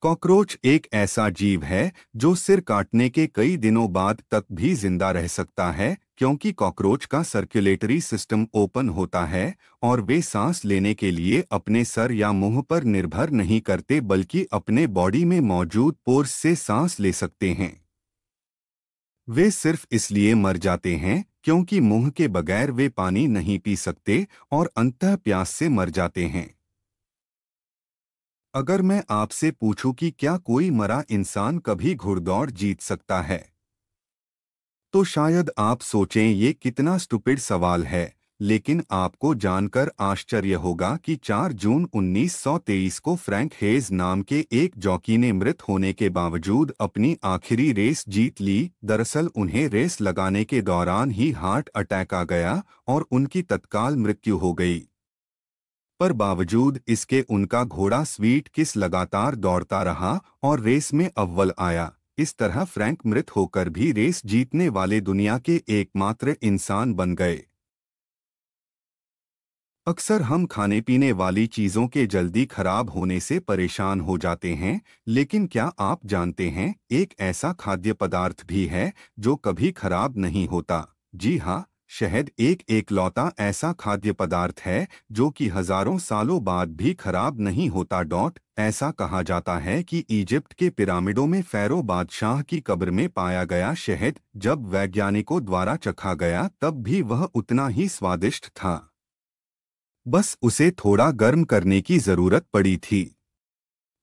Cockroach एक ऐसा जीव है जो सिर काटने के कई दिनों बाद तक भी जिंदा रह सकता है, क्योंकि कॉकरोच का सर्कुलेटरी सिस्टम ओपन होता है और वे सांस लेने के लिए अपने सर या मुंह पर निर्भर नहीं करते बल्कि अपने बॉडी में मौजूद पोर्स से सांस ले सकते हैं। वे सिर्फ इसलिए मर जाते हैं क्योंकि मुंह के बगैर वे पानी नहीं पी सकते और अंततः प्यास से मर जाते हैं। अगर मैं आपसे पूछूं कि क्या कोई मरा इंसान कभी घुड़दौड़ जीत सकता है, तो शायद आप सोचें ये कितना स्टूपिड सवाल है, लेकिन आपको जानकर आश्चर्य होगा कि 4 जून 1923 को फ्रैंक हेज नाम के एक जॉकी ने मृत होने के बावजूद अपनी आखिरी रेस जीत ली। दरअसल उन्हें रेस लगाने के दौरान ही हार्ट अटैक आ गया और उनकी तत्काल मृत्यु हो गई। पर बावजूद इसके उनका घोड़ा स्वीट किस लगातार दौड़ता रहा और रेस में अव्वल आया। इस तरह फ्रैंक मृत होकर भी रेस जीतने वाले दुनिया के एकमात्र इंसान बन गए। अक्सर हम खाने पीने वाली चीजों के जल्दी खराब होने से परेशान हो जाते हैं, लेकिन क्या आप जानते हैं एक ऐसा खाद्य पदार्थ भी है जो कभी खराब नहीं होता? जी हाँ, शहद एक एकलौता ऐसा खाद्य पदार्थ है जो कि हजारों सालों बाद भी खराब नहीं होता। ऐसा कहा जाता है कि इजिप्ट के पिरामिडों में फ़ारो बादशाह की कब्र में पाया गया शहद जब वैज्ञानिकों द्वारा चखा गया तब भी वह उतना ही स्वादिष्ट था, बस उसे थोड़ा गर्म करने की जरूरत पड़ी थी।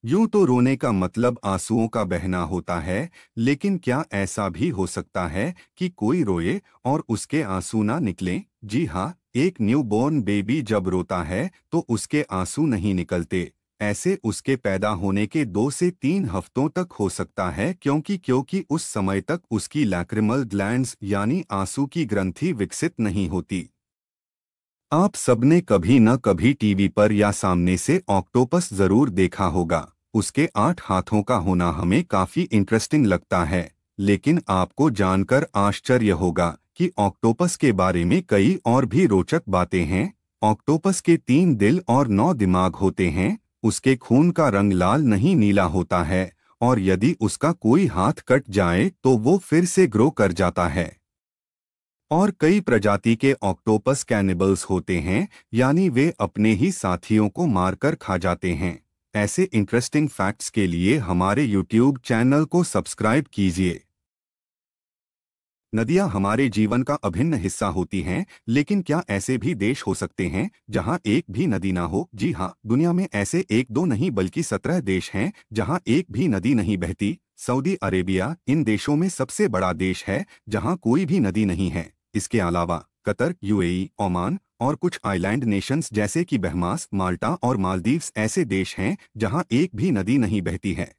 यूं तो रोने का मतलब आंसुओं का बहना होता है, लेकिन क्या ऐसा भी हो सकता है कि कोई रोए और उसके आंसू ना निकलें? जी हाँ, एक न्यूबॉर्न बेबी जब रोता है तो उसके आंसू नहीं निकलते। ऐसे उसके पैदा होने के 2 से 3 हफ्तों तक हो सकता है, क्योंकि उस समय तक उसकी लैक्रिमल ग्लैंड्स यानी आंसू की ग्रंथि विकसित नहीं होती। आप सबने कभी न कभी टीवी पर या सामने से ऑक्टोपस जरूर देखा होगा। उसके 8 हाथों का होना हमें काफी इंटरेस्टिंग लगता है, लेकिन आपको जानकर आश्चर्य होगा कि ऑक्टोपस के बारे में कई और भी रोचक बातें हैं। ऑक्टोपस के 3 दिल और 9 दिमाग होते हैं। उसके खून का रंग लाल नहीं नीला होता है और यदि उसका कोई हाथ कट जाए तो वो फिर से ग्रो कर जाता है। और कई प्रजाति के ऑक्टोपस कैनिबल्स होते हैं, यानी वे अपने ही साथियों को मारकर खा जाते हैं। ऐसे इंटरेस्टिंग फैक्ट्स के लिए हमारे YouTube चैनल को सब्सक्राइब कीजिए। नदियां हमारे जीवन का अभिन्न हिस्सा होती हैं, लेकिन क्या ऐसे भी देश हो सकते हैं जहां एक भी नदी ना हो? जी हाँ, दुनिया में ऐसे 1-2 नहीं बल्कि 17 देश हैं जहां एक भी नदी नहीं बहती। सऊदी अरेबिया इन देशों में सबसे बड़ा देश है जहां कोई भी नदी नहीं है। इसके अलावा कतर, यूएई, ओमान और कुछ आइलैंड नेशंस जैसे कि बहमास, माल्टा और मालदीव्स ऐसे देश हैं जहां एक भी नदी नहीं बहती है।